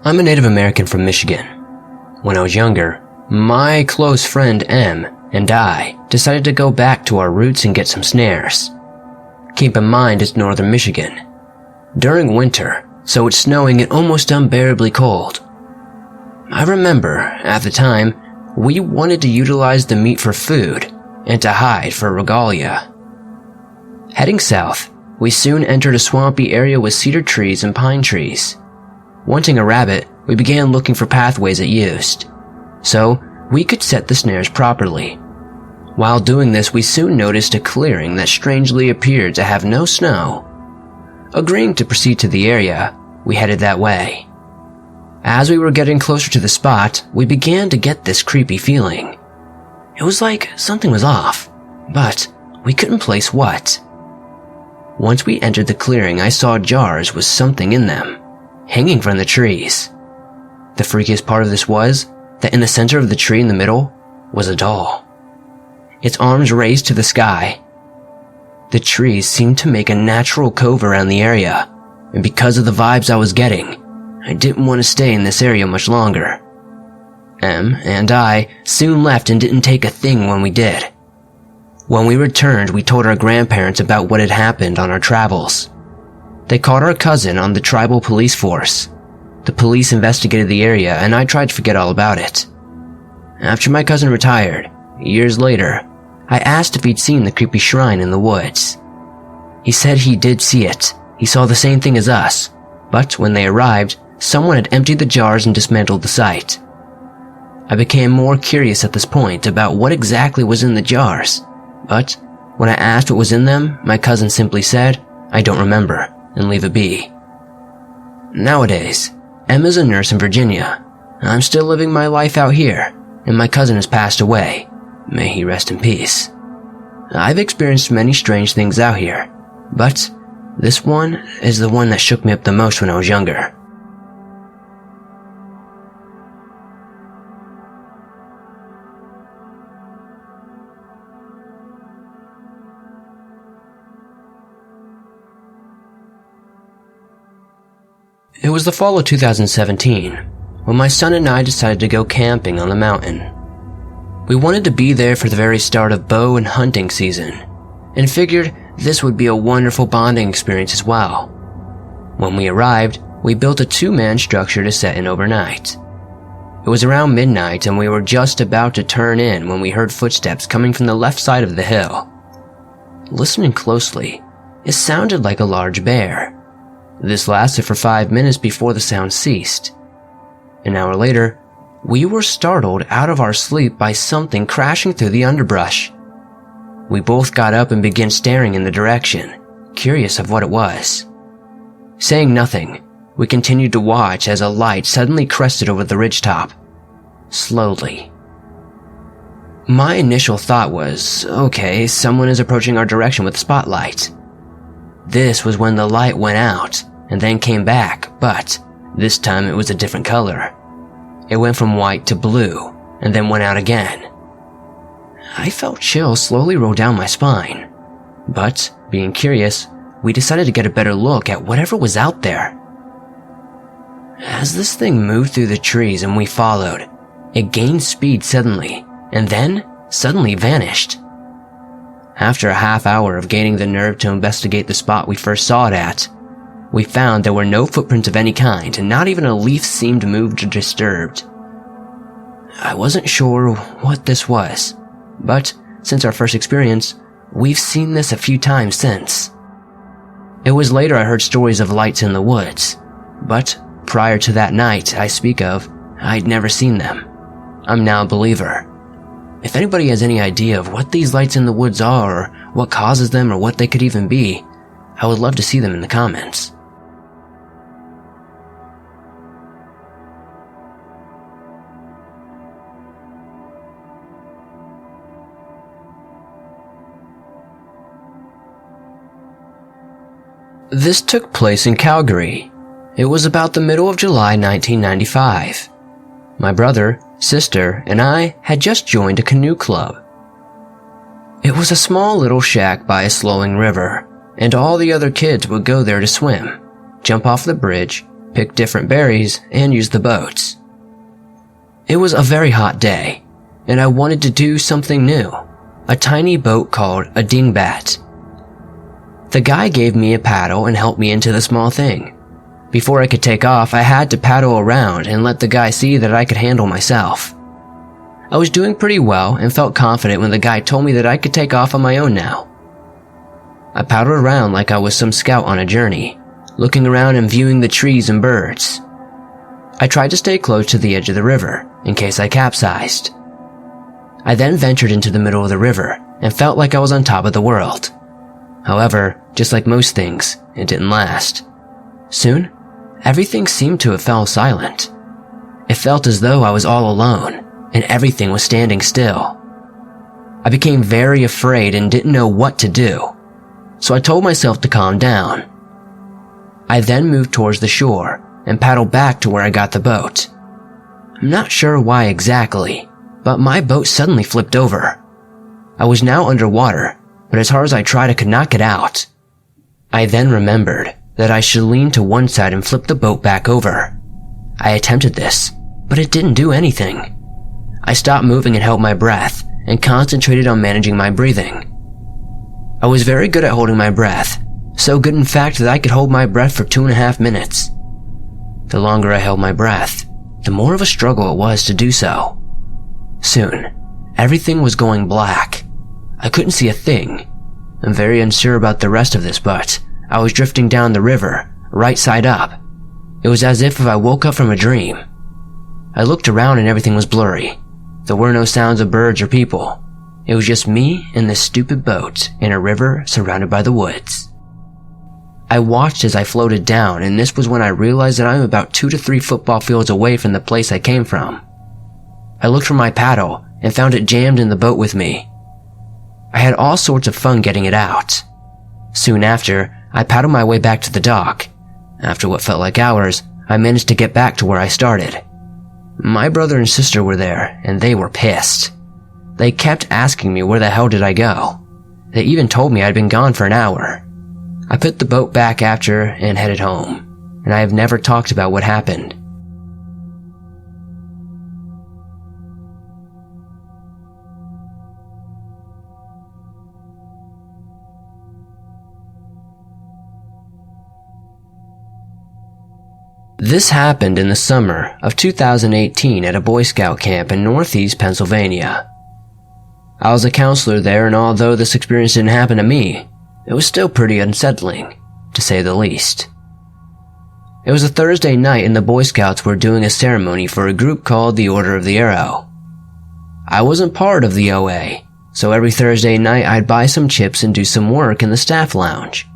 I'm a Native American from Michigan. When I was younger, my close friend M and I decided to go back to our roots and get some snares. Keep in mind it's northern Michigan. During winter, so it's snowing and almost unbearably cold. I remember, at the time, we wanted to utilize the meat for food and to hide for regalia. Heading south, we soon entered a swampy area with cedar trees and pine trees. Wanting a rabbit, we began looking for pathways it used, so we could set the snares properly. While doing this, we soon noticed a clearing that strangely appeared to have no snow. Agreeing to proceed to the area, we headed that way. As we were getting closer to the spot, we began to get this creepy feeling. It was like something was off, but we couldn't place what. Once we entered the clearing, I saw jars with something in them, hanging from the trees. The freakiest part of this was that in the center of the tree in the middle was a doll. Its arms raised to the sky. The trees seemed to make a natural cove around the area, and because of the vibes I was getting, I didn't want to stay in this area much longer. Em and I soon left and didn't take a thing when we did. When we returned, we told our grandparents about what had happened on our travels. They called our cousin on the tribal police force. The police investigated the area and I tried to forget all about it. After my cousin retired, years later, I asked if he'd seen the creepy shrine in the woods. He said he did see it. He saw the same thing as us, but when they arrived, someone had emptied the jars and dismantled the site. I became more curious at this point about what exactly was in the jars, but when I asked what was in them, my cousin simply said, "I don't remember," and leave it be. Nowadays, Emma's a nurse in Virginia. I'm still living my life out here, and my cousin has passed away. May he rest in peace. I've experienced many strange things out here, but this one is the one that shook me up the most when I was younger. It was the fall of 2017, when my son and I decided to go camping on the mountain. We wanted to be there for the very start of bow and hunting season, and figured this would be a wonderful bonding experience as well. When we arrived, we built a 2-man structure to set in overnight. It was around midnight and we were just about to turn in when we heard footsteps coming from the left side of the hill. Listening closely, it sounded like a large bear. This lasted for 5 minutes before the sound ceased. An hour later, we were startled out of our sleep by something crashing through the underbrush. We both got up and began staring in the direction, curious of what it was. Saying nothing, we continued to watch as a light suddenly crested over the ridgetop. Slowly. My initial thought was, okay, someone is approaching our direction with a spotlight. This was when the light went out and then came back, but this time it was a different color. It went from white to blue and then went out again. I felt chills slowly roll down my spine, but being curious, we decided to get a better look at whatever was out there. As this thing moved through the trees and we followed, it gained speed suddenly and then suddenly vanished. After a half hour of gaining the nerve to investigate the spot we first saw it at, we found there were no footprints of any kind and not even a leaf seemed moved or disturbed. I wasn't sure what this was, but since our first experience, we've seen this a few times since. It was later I heard stories of lights in the woods, but prior to that night I speak of, I'd never seen them. I'm now a believer. If anybody has any idea of what these lights in the woods are, or what causes them, or what they could even be, I would love to see them in the comments. This took place in Calgary. It was about the middle of July 1995. My brother, sister, and I had just joined a canoe club. It was a small little shack by a flowing river, and all the other kids would go there to swim, jump off the bridge, pick different berries, and use the boats. It was a very hot day, and I wanted to do something new, a tiny boat called a dingbat. The guy gave me a paddle and helped me into the small thing. Before I could take off, I had to paddle around and let the guy see that I could handle myself. I was doing pretty well and felt confident when the guy told me that I could take off on my own now. I paddled around like I was some scout on a journey, looking around and viewing the trees and birds. I tried to stay close to the edge of the river in case I capsized. I then ventured into the middle of the river and felt like I was on top of the world. However, just like most things, it didn't last. Soon, everything seemed to have fell silent. It felt as though I was all alone, and everything was standing still. I became very afraid and didn't know what to do, so I told myself to calm down. I then moved towards the shore and paddled back to where I got the boat. I'm not sure why exactly, but my boat suddenly flipped over. I was now underwater, but as hard as I tried, I could not get out. I then remembered that I should lean to one side and flip the boat back over. I attempted this, but it didn't do anything. I stopped moving and held my breath and concentrated on managing my breathing. I was very good at holding my breath, so good in fact that I could hold my breath for 2.5 minutes. The longer I held my breath, the more of a struggle it was to do so. Soon, everything was going black. I couldn't see a thing. I'm very unsure about the rest of this, but I was drifting down the river, right side up. It was as if I woke up from a dream. I looked around and everything was blurry. There were no sounds of birds or people. It was just me and this stupid boat in a river surrounded by the woods. I watched as I floated down, and this was when I realized that I'm about 2 to 3 football fields away from the place I came from. I looked for my paddle and found it jammed in the boat with me. I had all sorts of fun getting it out. Soon after, I paddled my way back to the dock. After what felt like hours, I managed to get back to where I started. My brother and sister were there, and they were pissed. They kept asking me where the hell did I go. They even told me I'd been gone for an hour. I put the boat back after and headed home, and I have never talked about what happened. This happened in the summer of 2018 at a Boy Scout camp in Northeast Pennsylvania. I was a counselor there, and although this experience didn't happen to me, it was still pretty unsettling, to say the least. It was a Thursday night and the Boy Scouts were doing a ceremony for a group called the Order of the Arrow. I wasn't part of the OA, so every Thursday night I'd buy some chips and do some work in the staff lounge.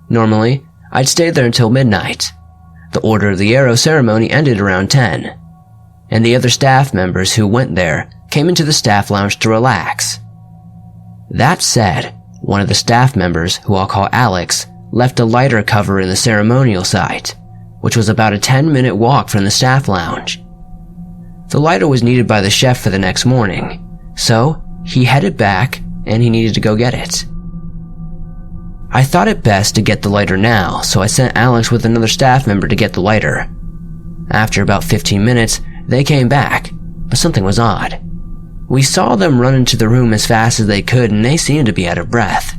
Normally, I'd stay there until midnight. The Order of the Arrow ceremony ended around 10, and the other staff members who went there came into the staff lounge to relax. That said, one of the staff members, who I'll call Alex, left a lighter cover in the ceremonial site, which was about a 10-minute walk from the staff lounge. The lighter was needed by the chef for the next morning, so he headed back and he needed to go get it. I thought it best to get the lighter now, so I sent Alex with another staff member to get the lighter. After about 15 minutes, they came back, but something was odd. We saw them run into the room as fast as they could, and they seemed to be out of breath.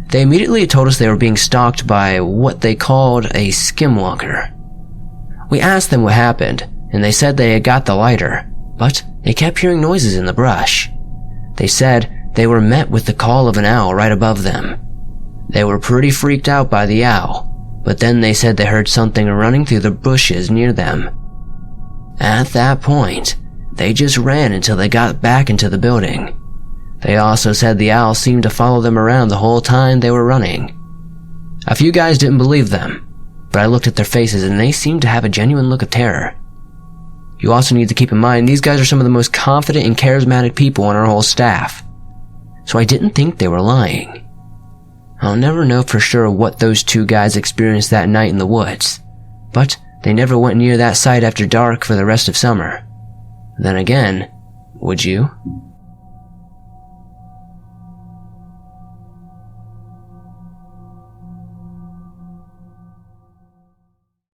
They immediately told us they were being stalked by what they called a skinwalker. We asked them what happened, and they said they had got the lighter, but they kept hearing noises in the brush. They said they were met with the call of an owl right above them. They were pretty freaked out by the owl, but then they said they heard something running through the bushes near them. At that point, they just ran until they got back into the building. They also said the owl seemed to follow them around the whole time they were running. A few guys didn't believe them, but I looked at their faces and they seemed to have a genuine look of terror. You also need to keep in mind these guys are some of the most confident and charismatic people on our whole staff, so I didn't think they were lying. I'll never know for sure what those 2 guys experienced that night in the woods, but they never went near that site after dark for the rest of summer. Then again, would you?